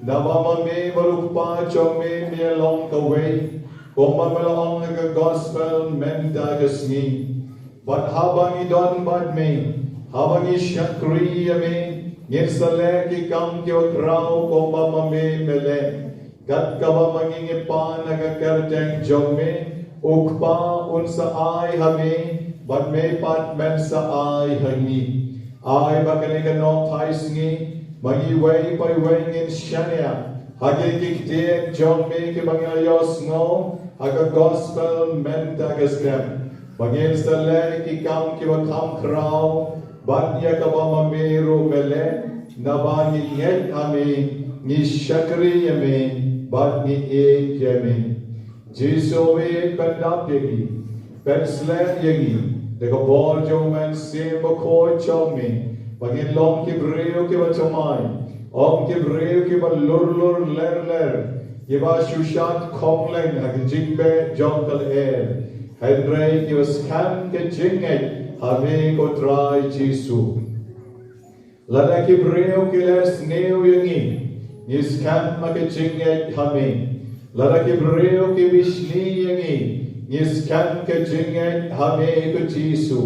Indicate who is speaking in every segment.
Speaker 1: Navamame Varupa Chome me along the way, Komamalong nag gospel mentagasngi. But habang idon bad me, habang isyakriya me, ngin sale ki kam ki krau ko mamame mele gat ka mangingi pa nagakerteng jome ukpa unsa ai hame bat me pat men sa ai hangi ai bakane ka no thais ngi magi wei pai wei ngin shania hage ki jome ki bangayos ngo aga gospel menta gastem bangin sale ki kam ki kam krau bat ya ka mamero mele nabani yet ame ni shakri yame bat ni ek yame jiso we pendap yagi penslet yagi de ko bol jo man se bo ko chomi bangin long ki breo ki ba chomai om ki breo ki ba lur ler ye ba shushat khonglen ag jingbe jongal air Henry ki was kan ke jingai hame ko try jisu lada ki breo ki les neo yangi is kan ma ke jingai hame lada ki breo ki vishni yangi is kan ke jingai hame ko jisu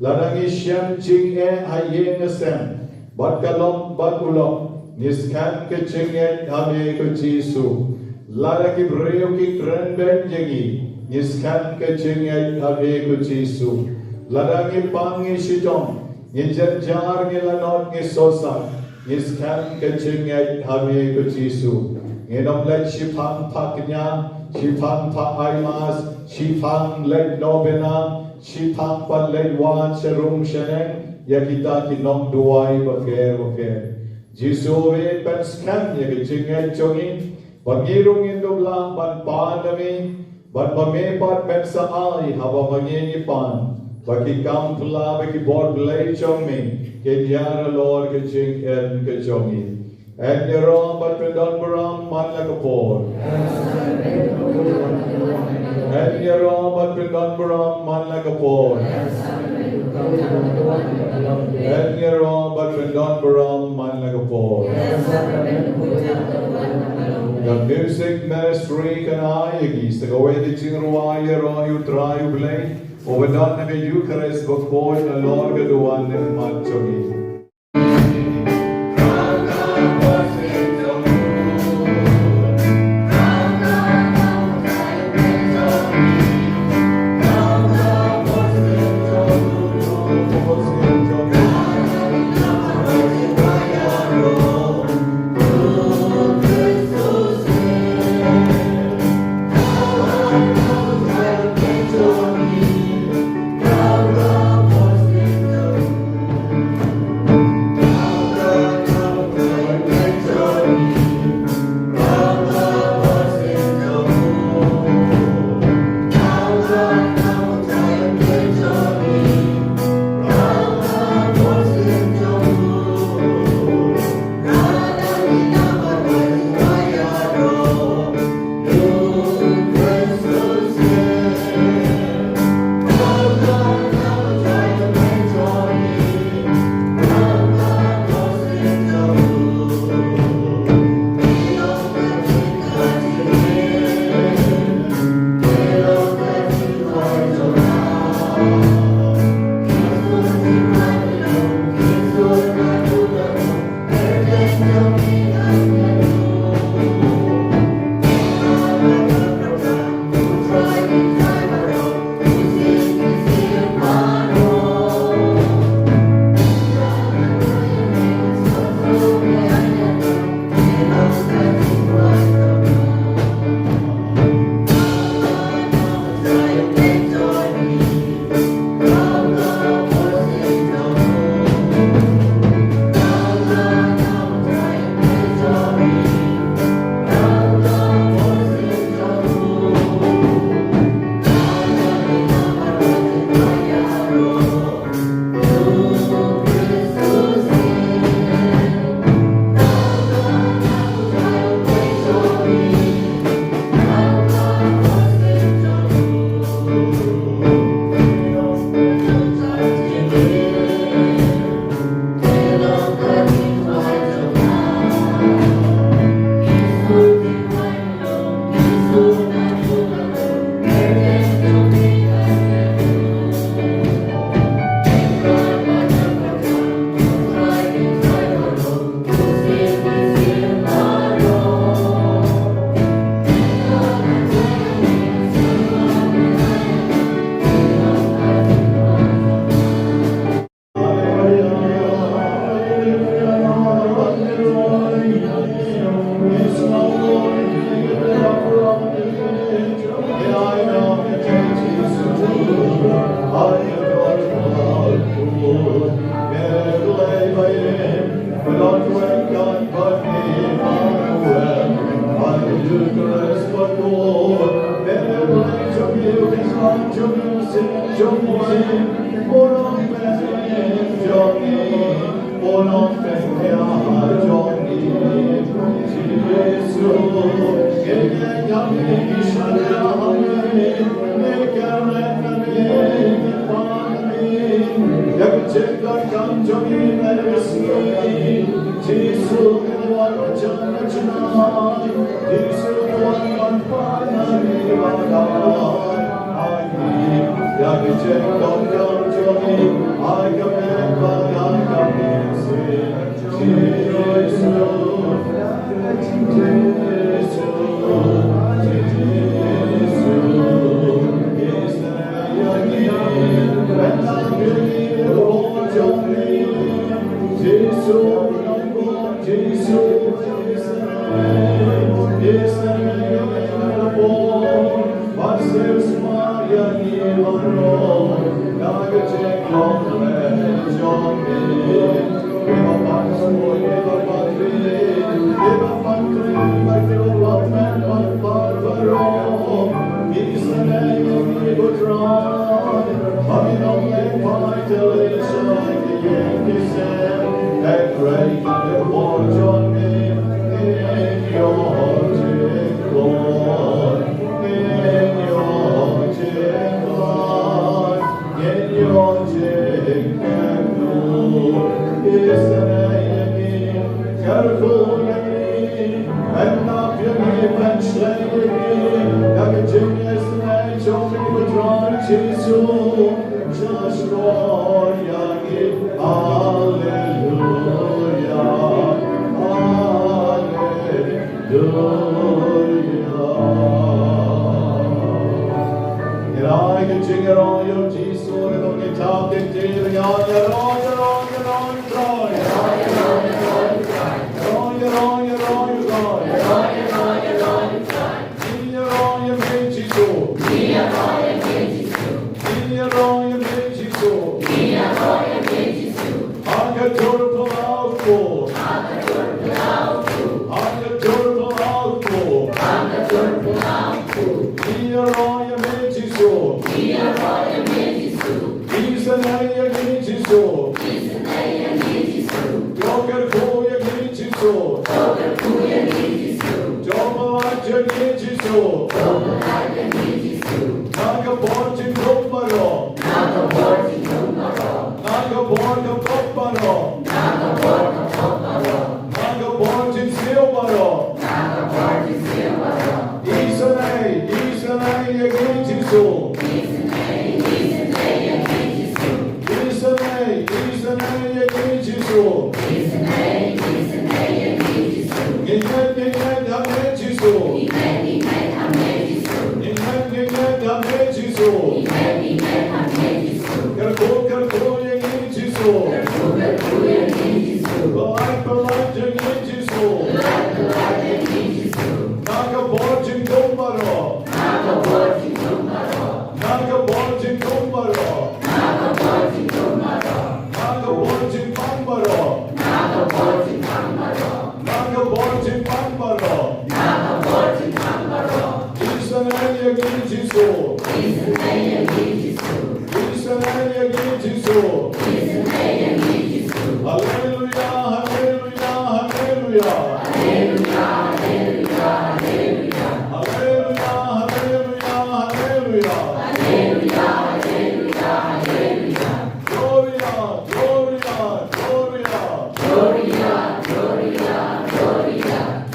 Speaker 1: lada ki shem jingai hayen sem bat kalom bat ulom is kan ke jingai hame ko jisu lada ki breo ki krenben yangi is kan ke jingai hame ko jisu lada ki pangi shitom ni jar ni lanot ni sosa ni skan ke jingai hame ko jisu ni nom let shipang paknya shipang pa aimas shipang let novena shipang pa let wan serum sheneng ya kita ki nom duai baker jisu we pen skan ya ke jingai chongin pangirung indubla ban pandami ban pame pat pen sa ai haba mangi pan bagi kam pula bagi board belai chomi ke diara lor ke jing en ke chomi en yero bat pendon beram man la kapor en yero bat pendon beram man la kapor en yero bat pendon beram man la kapor the music ministry kan ayagi sa gawin di jingduwai yero yu try belai Overdan na kay Eucharist before the Lord gaduan ng matchogi.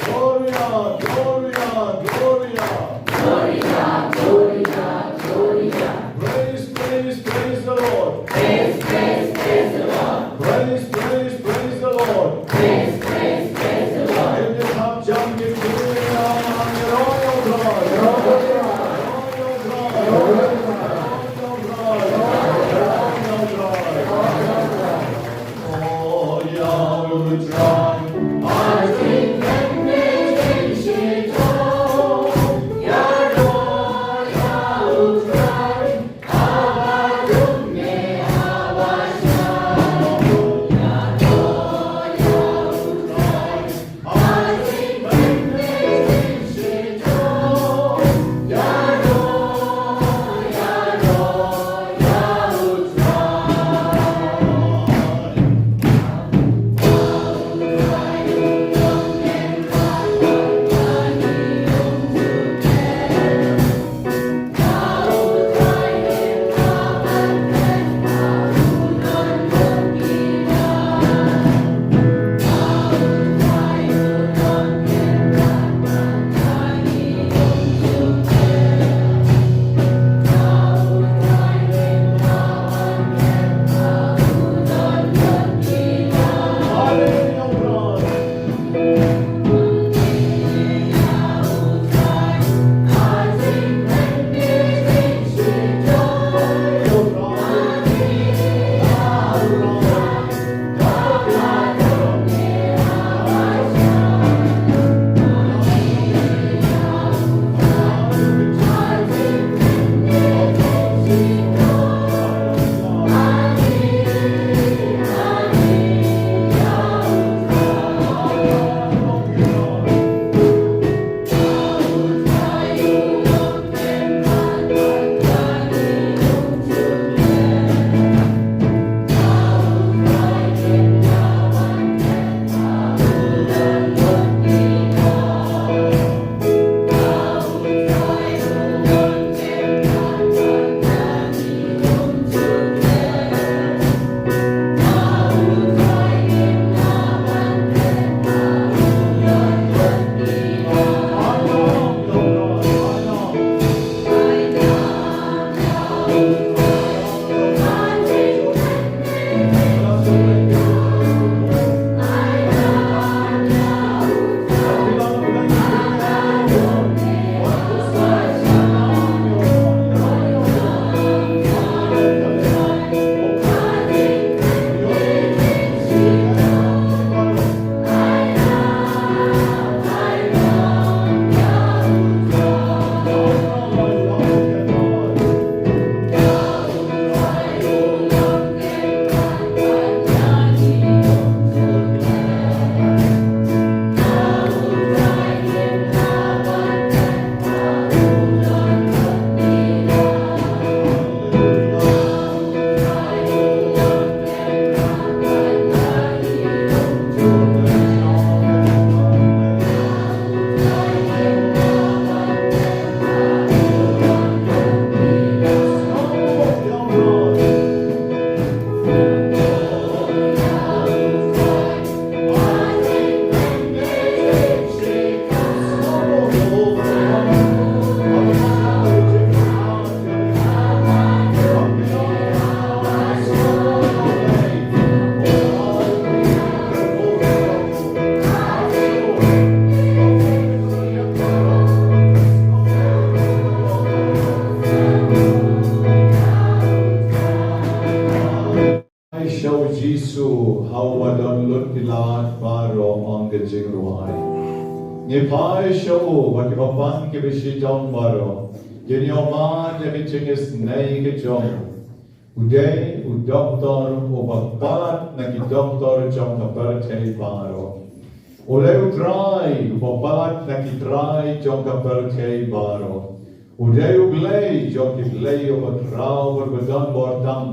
Speaker 1: Gloria, hau wadon lut pilat baro ang ke jingduwai. Ni pai show wa ke papan ke shitom baro. Gini oman ya ke jingis nei ke jong. Uday u doktor u bapat na ki doktor jong ka pertei baro. Uday u try u bapat na ki try jong ka pertei baro. Uday u blay jong ki blay u batrao u badon bordam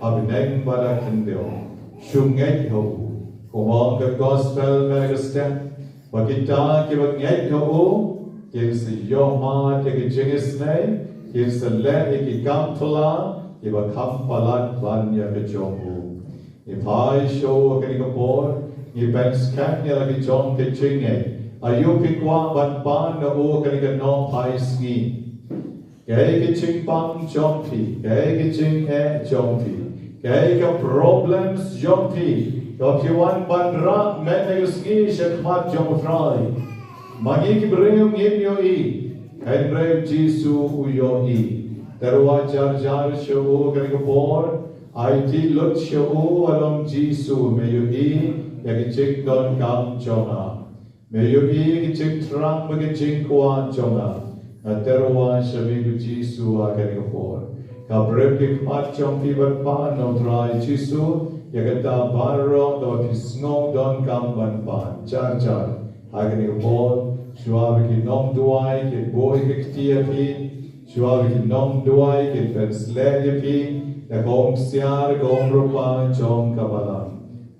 Speaker 1: abineng bada kendeo. Shungay ho, kumong ka gospel megastem, makita ki bangay ho, kin sa yoma ki jingis nay, kin sa le ki kampala, ki bakampalat banya ka jomu. Ipai show ka ni kapor, ni banks kang niya lagi jong ki jingay, ayo pikwa banpan na o ka ni ka nong pai sngi. Kaya ki jing pang jompi, kaya ki jing jompi. Kaya ka problems jompi, kapiwan banra menegasgi shekmat jomfrai. Magi ki breu ngimyo I, kaya breu Jisu uyo I. Terwa jar show kani kapor, IT lut show along Jisu meyo I, yagi chik don kam jonga. Meyo I ki chik trang bagi chik kwa jonga. Terwa shabigu Jisu kani kapor. Kabrepik matchong pibat pan no try Jisu yagata baro do pisngong don kamban pan jar agni bol shuavi ki nom duai ki boy ki pi shuavi ki nom duai ki pensle pi ya gong siar gong rupa jong kabala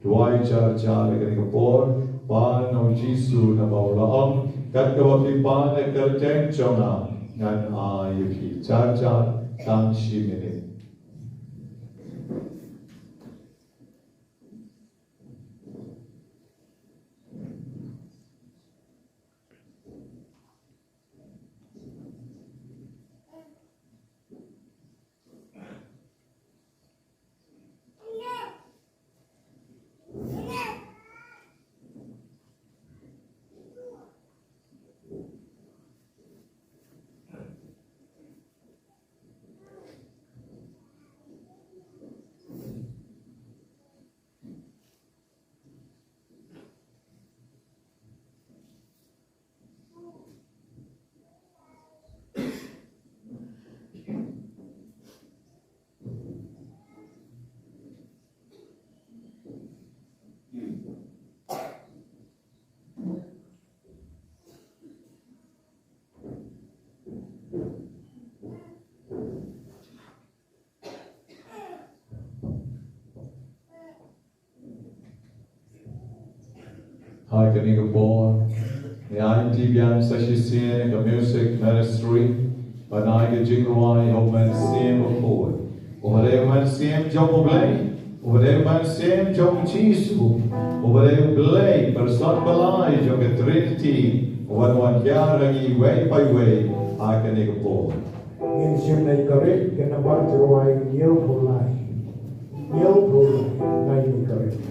Speaker 1: duai jar agni bol pan no Jisu na maula om kat kawapi pan e kerteng jonga ngan pi jar Tang shi minute. Hi, Kanika Born. The IMDBM Sashisien, the music ministry, but I get jingduwai, Oman Sim of Ford. Over there, man, Sim Jom Blay. Over there, man, Sim Jom Jisu. Over there, Blay, Person Balai, Jom Trinity. One year, way by way, I can make a ball.
Speaker 2: In Shimney Correct, can about to write Yell Polai. Yell Polai, Nine Correct.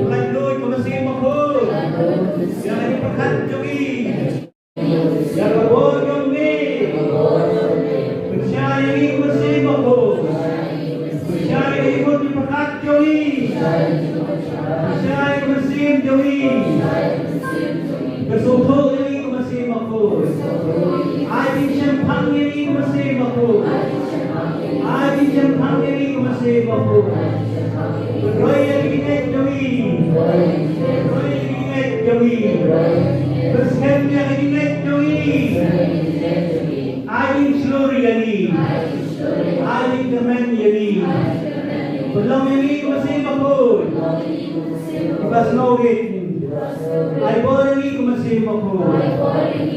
Speaker 3: Lanjut ke mesin makhluk. Yang lagi pekat jogi. Yang lebur jogi. Percaya ini ke mesin makhluk. Percaya ikut di pekat jogi. Percaya ke mesin jogi. Bersumpah ini ke mesin makhluk. Adi cempang ini ke mesin makhluk. Adi cempang ini ke mesin makhluk. Roy yang ingat jogi. Roy yang ingat jogi. Bersekat yang ingat jogi. Adi seluruh yani. Adi kemen yani. Belum yani ke mesin makhluk. Kita snowgate. Ay boleh ni ke mesin makhluk.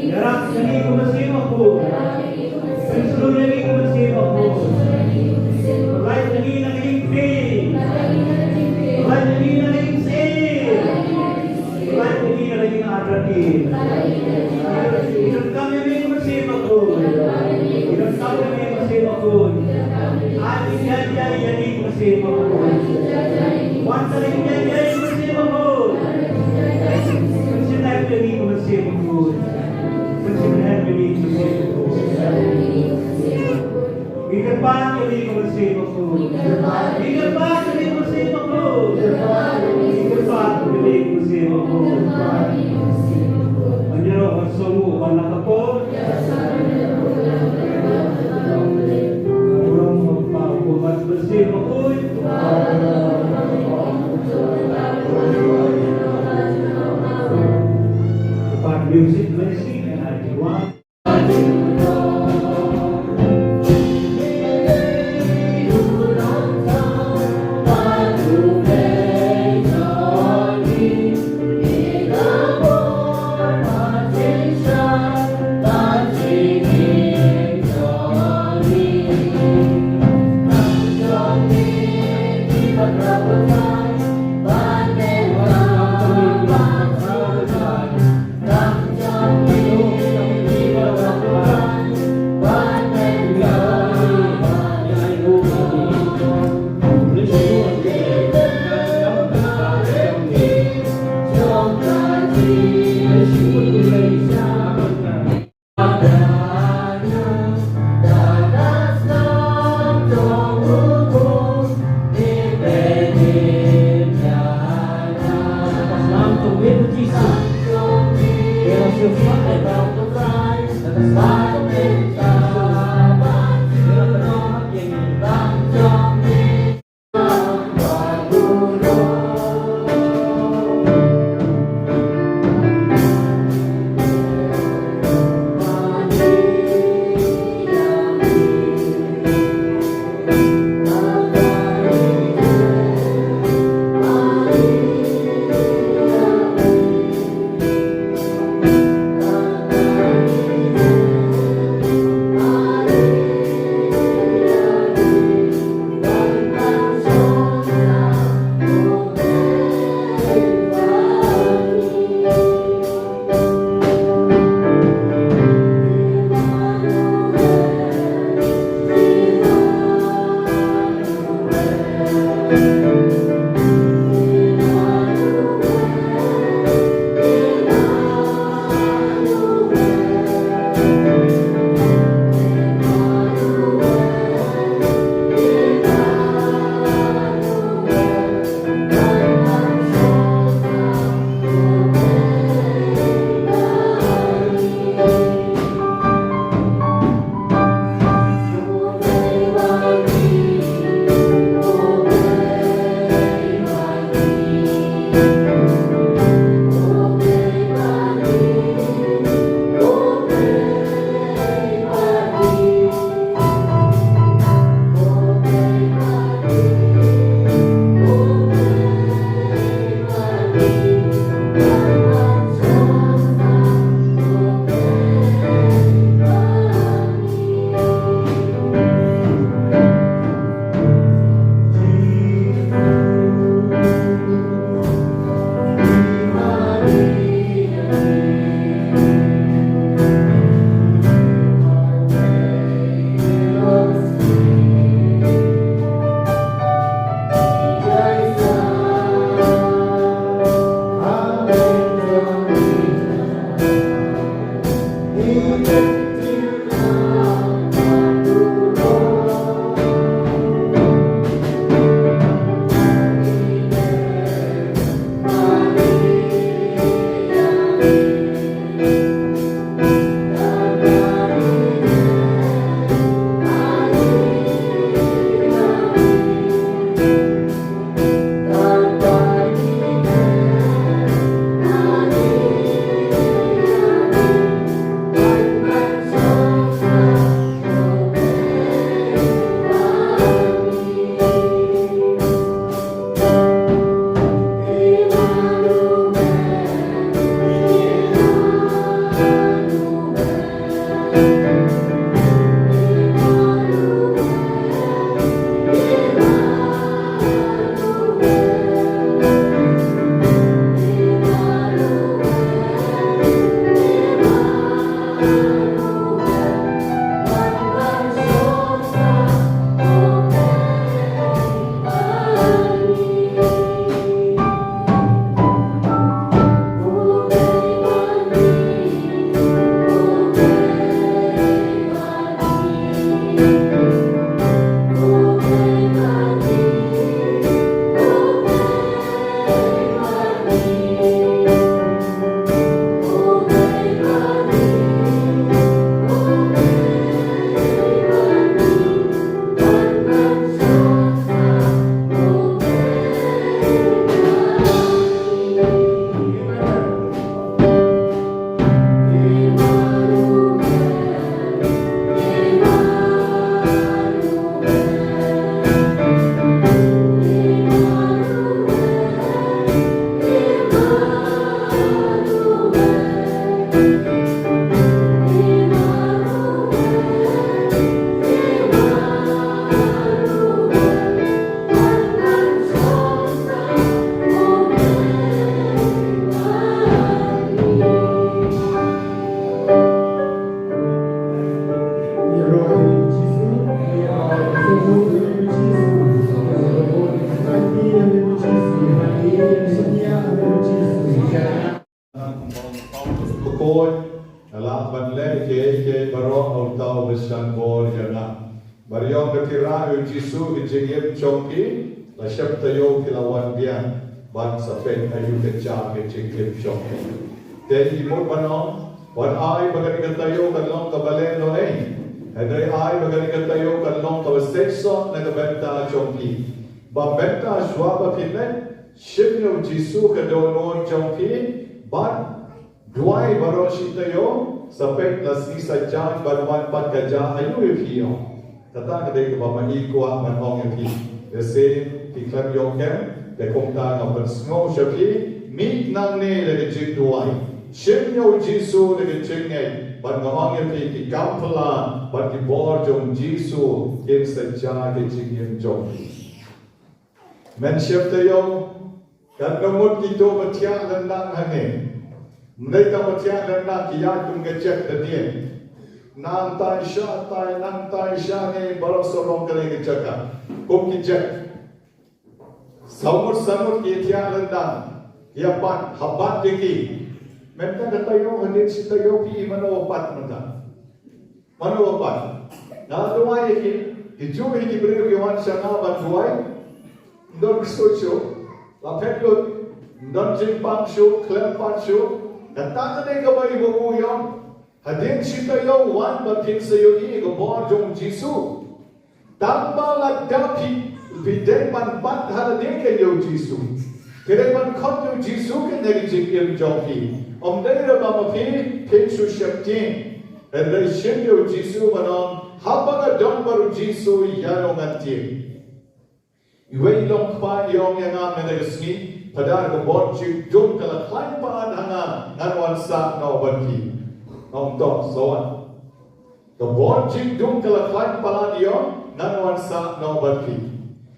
Speaker 3: Jarak yani ke mesin makhluk. Seluruh yani ke mesin makhluk. Right yani nak ingin Right ini lagi sih. Right ini lagi arati. Hidup kami ini masih makhluk. Hidup kami ini masih makhluk. Adi jadi jadi masih makhluk. Wantari jadi masih makhluk. Mencintai jadi masih makhluk. Mencintai jadi masih makhluk. Hidupan jadi masih makhluk. Hidupan jadi masih makhluk. Hidupan jadi masih makhluk. Menjeroh bersungguh warna kapur. Orang membuat bersih makhluk. Depan musik bersih dan jiwa.
Speaker 4: Amen.
Speaker 1: Ayong katira yung Jisu kejengim chongki la syap tayo kilawan dia ban sapeng ayu kecha kejengim chongki. Then imut banong wan ay bagani katayo kanlong kabalen no ay. Hadai ay bagani katayo kanlong kawasekso na kabenta chongki. Bambenta shwaba pinne shimyo Jisu kadonon chongki ban duai baroshi tayo sapeng la sisa jan ban wan pat kaja ayu ikiyo. Tata kadai kebamani kuah manong yang ki. The same tiklan yongkem, the kongta ngapan snow shapi, meet nang ne le jingduwai. Shem yo Jisu le jingai, ban ngong yang ki kampala, ban ki bor jong Jisu kem saja ke jingim jong. Men shep tayo, kan nomot kito batia lendang hane. Mereka batia lendang kiya tung gecek tadien. Nang tai sha ne baru sorong kali kecaka. Kum kijak. Samur ki tiang lendang. Ia pat habat tinggi. Mereka kata yo hendak sita yo pi mana wapat menda. Mana wapat. Nah doa ini hijau ini beri kawan sana bantuai. Don socio. Lapet lut. Don jingpynkhhiah climax. Kata kata kabai babu yang. Hadin sita yo wan batin sayo i gobor jong Jisu. Tamba la dapi bideng man pat hadin ke yo Jisu. Kere man khot yo Jisu ke negi jingim jong ki. Om dei ra ba ma phi su shaptin. And dei shin yo Jisu manon habaga don baru Jisu yanong anti. Iwei long pa yong yang am negi sni padar gobor jing dum kala klain pa hanga nanwan sa no banki. Untuk soan, kebon jingdung kelaklan pala dia nan wansa no berki.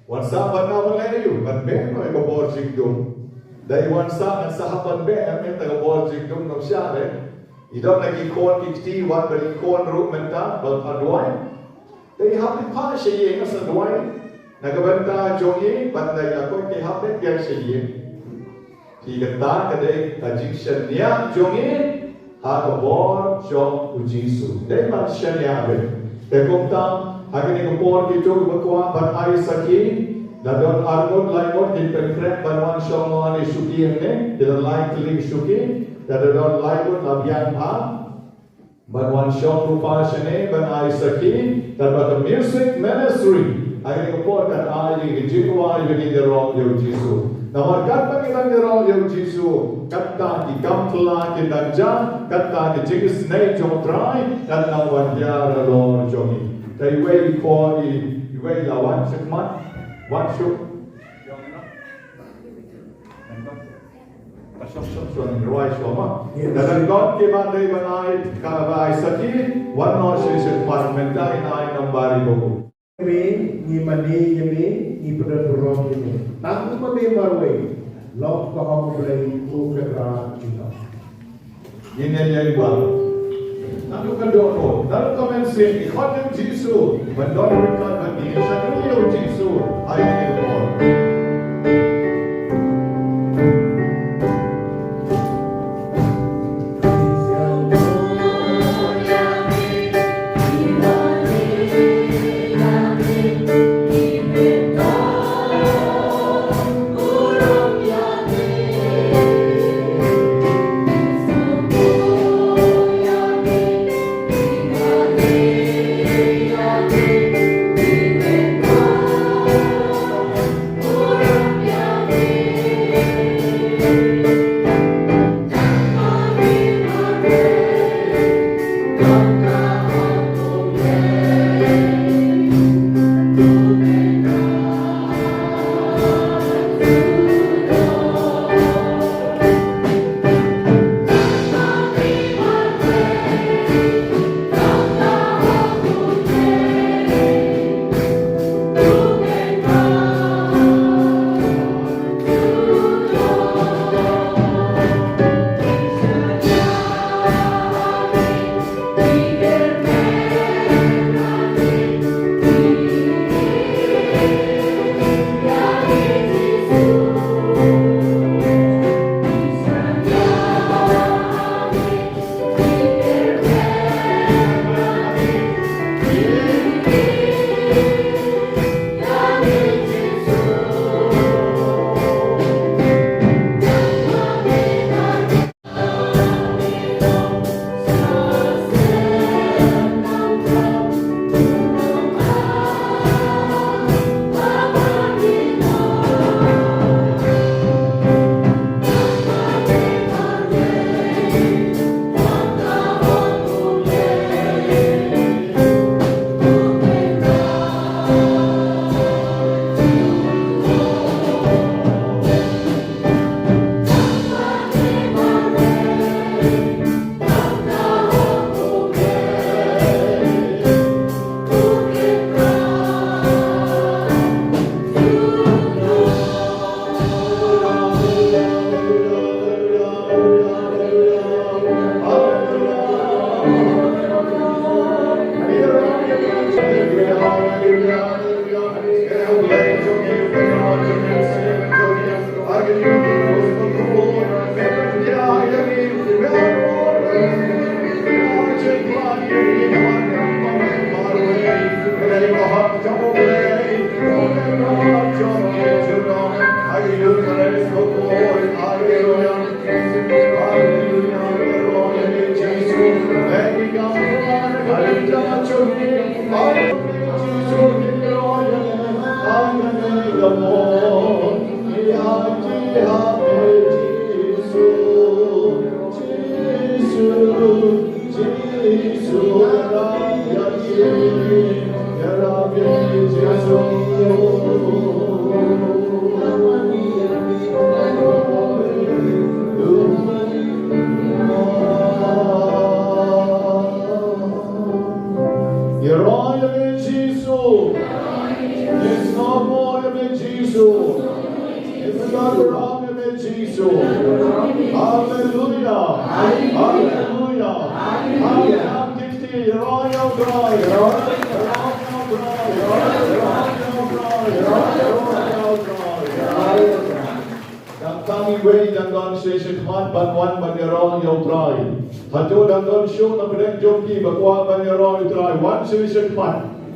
Speaker 1: Wansa bana melayu, ban ben no kebon jingdung. Dari wansa nan sahaban ben men ta kebon jingdung no syare. Idon lagi kon kiti wan beri kon ru menta bal paduai. Dari hapi pa sye na sa duai. Nagabenta jongi bandai ako ke hapi biar sye. Ki kata kadai tajik syanya jongi Hakabor jong Jisu. Dei man syanya be. Te komtam hakini kapor kito bakwa ban ai saki dadon argot lainot din pemkrem banwan shongo ani suki hene dan lain kling suki dadon lainot labian ha banwan shong rupa shene ban ai saki dan the music ministry hakini kapor kan ai jingduwai begin the wrong yo Jisu. Nawar kat pangilan ni roh yo Jisu kata di kampla ki danja kata di jigis nei jong trai dan nawar dia roh jongi. They wait for the way la wan shikmat wan shuk. Kasok roi shoma. Dan God ke mandai banai ka saki wan no shishik parliamentar nai nambari boku.
Speaker 2: Jingmane ni pada turun ini. Namun pada marway, log kaham boleh ukra kita.
Speaker 1: Ini yang baru. Namun kadang-kadang, dalam komen sini, khotbah Jisu, mendorongkan bagi saya Jisu, ayat itu.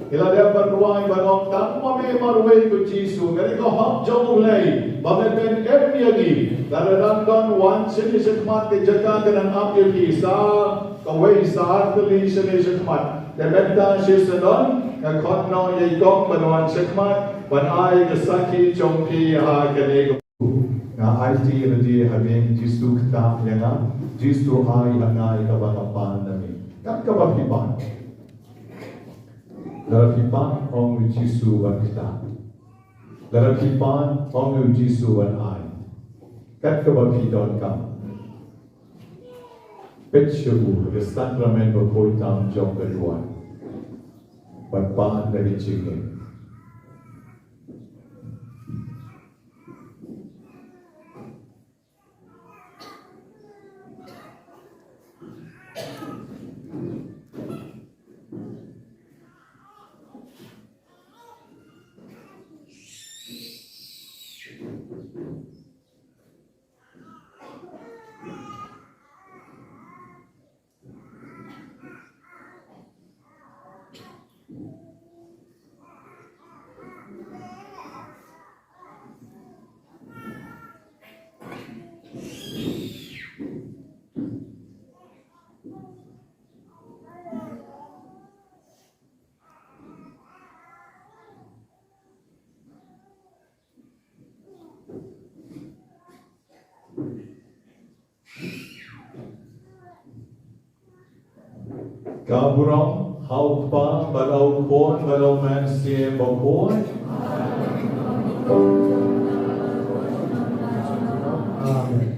Speaker 1: Ila dia berruang banok tak mami marway ku Jisu. Ngeri ko hap jong ulay. Bamen every lagi. Dalam don one sini sekmat ke jaga dengan apil sa kawai sa tuli sini sekmat. Debenta sisadon ka khotno ye kong banwan sekmat ban ai ke saki jongpi ha kene nga IT radi habing Jisu kta yang Jisu ai anai ka bakapan nami. Kat ka bakipan. Larapipan ong Jisu wan kita. Larapipan ong Jisu wan ai. Kat kabapidon kam. Petsyu the Sakrament of Hoitam Jom Kedua. Patpan dari Jingmane. Kaburong, haukpa, balau pon, balau man siye bokon.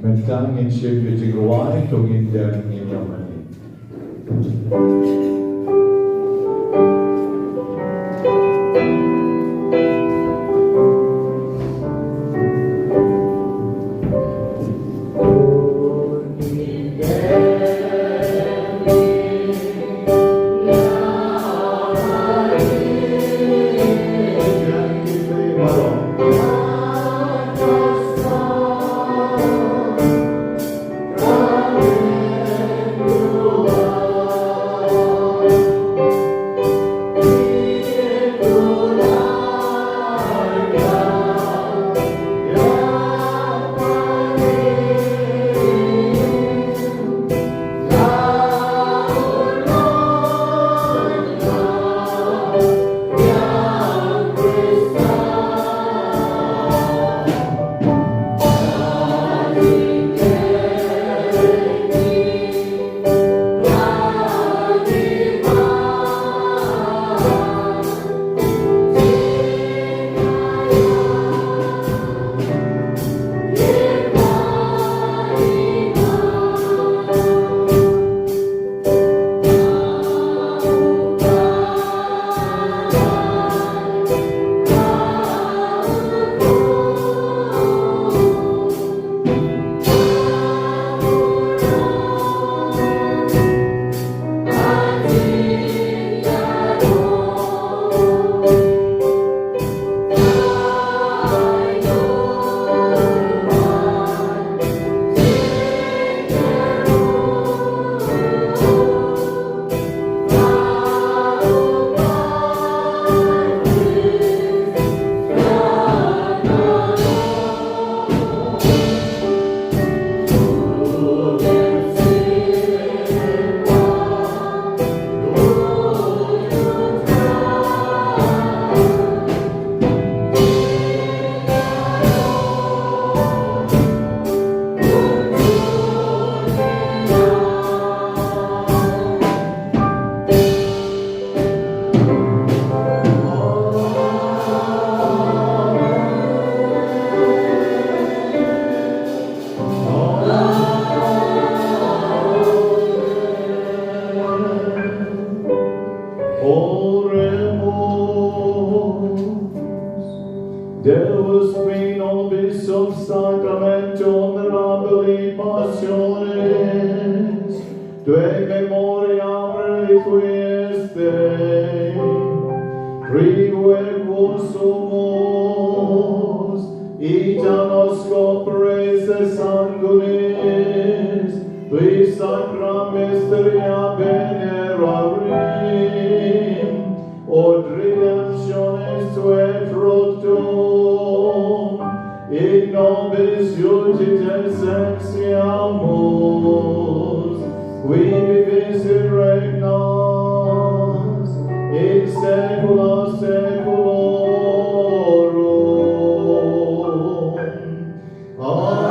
Speaker 1: Mentang in shape jingduwai, tungin dan in yamani. Deus qui nobis sub sacramento mirabili passiones, Tue memoriam reliquieste, prigue sumus, ita nos prese sanguinis, Tui sacra mysteria venerarim, od redemptionis Tue fructum, in nobis iudites exiamus, qui vivis in regnas, in saecula saeculorum. Amen.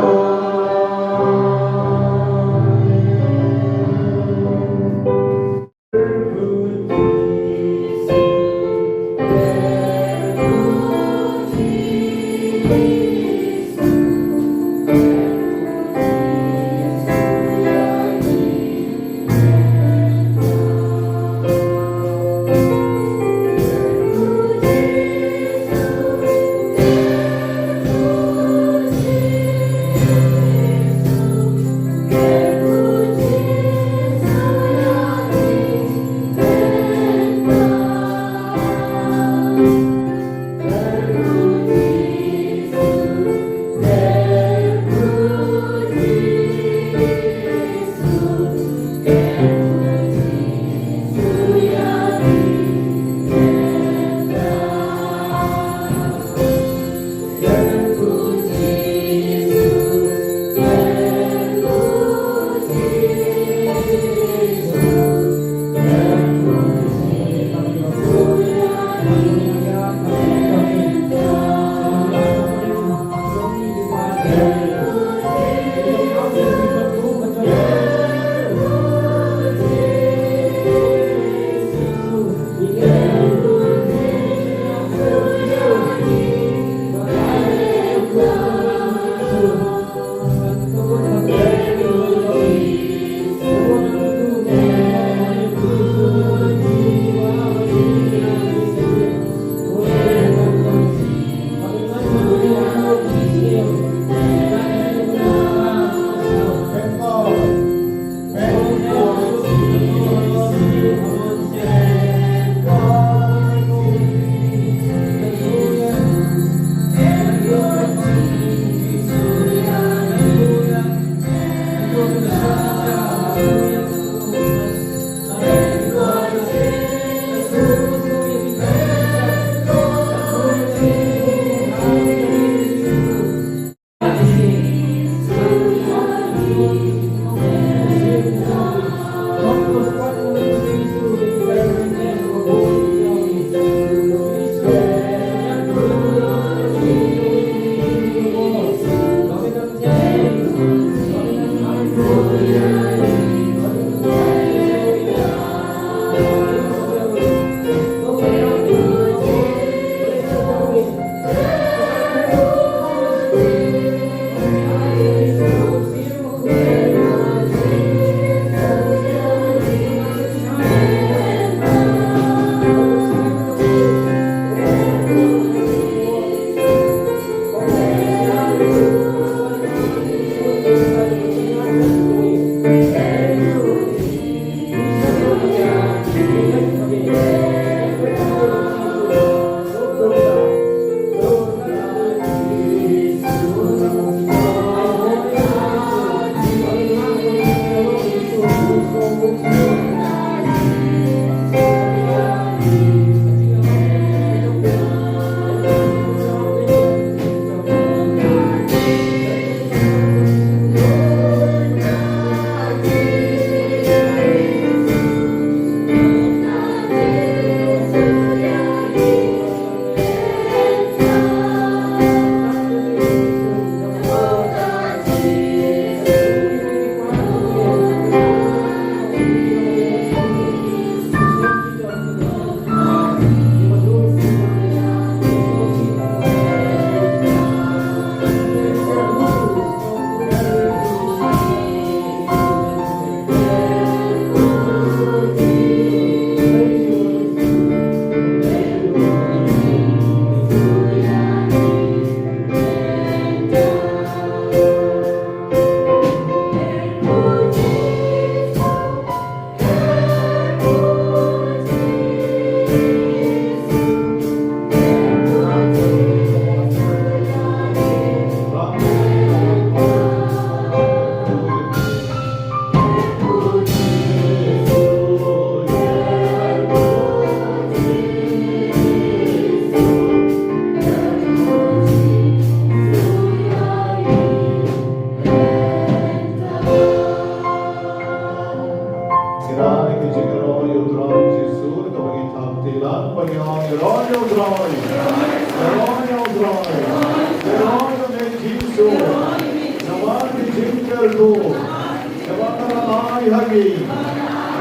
Speaker 1: hagi.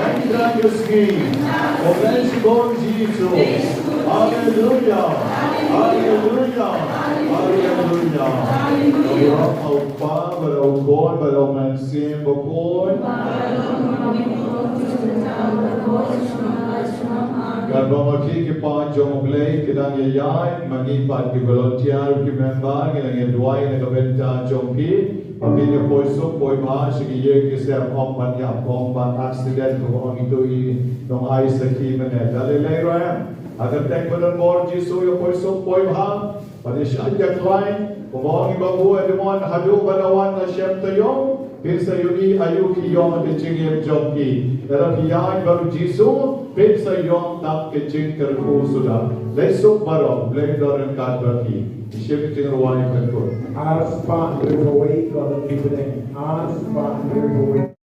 Speaker 1: Entranius gi. Obensikon Jesus. Hallelujah. Hallelujah. Hallelujah. Berdoa apa, berdoa berdoa mensim berdoa. Kan bamaki ki pa jonglei kidang yai mani pat ki volunteer ki member ki duai na kabenta jongki pamilya poiso poi ba sigi ye ki ser om ban ya om ban accident ko ong itu I nong ai saki mane dalilai ram agar tek badan mor jisu yo poiso poi ba pada syad ya klain pemong babu ademon hadu badawan na syam tayong फिर सयोगी आयु की योम के चिंगे जब की तरफ याद बरु जीसु फिर सयोम तक के चिंग कर को सुधा लेसो बरो ब्लेंडर का बरकी इसे भी चिंग रुआई कर को
Speaker 2: Aras pa, riverway, God of Abraham. Aras pa, riverway.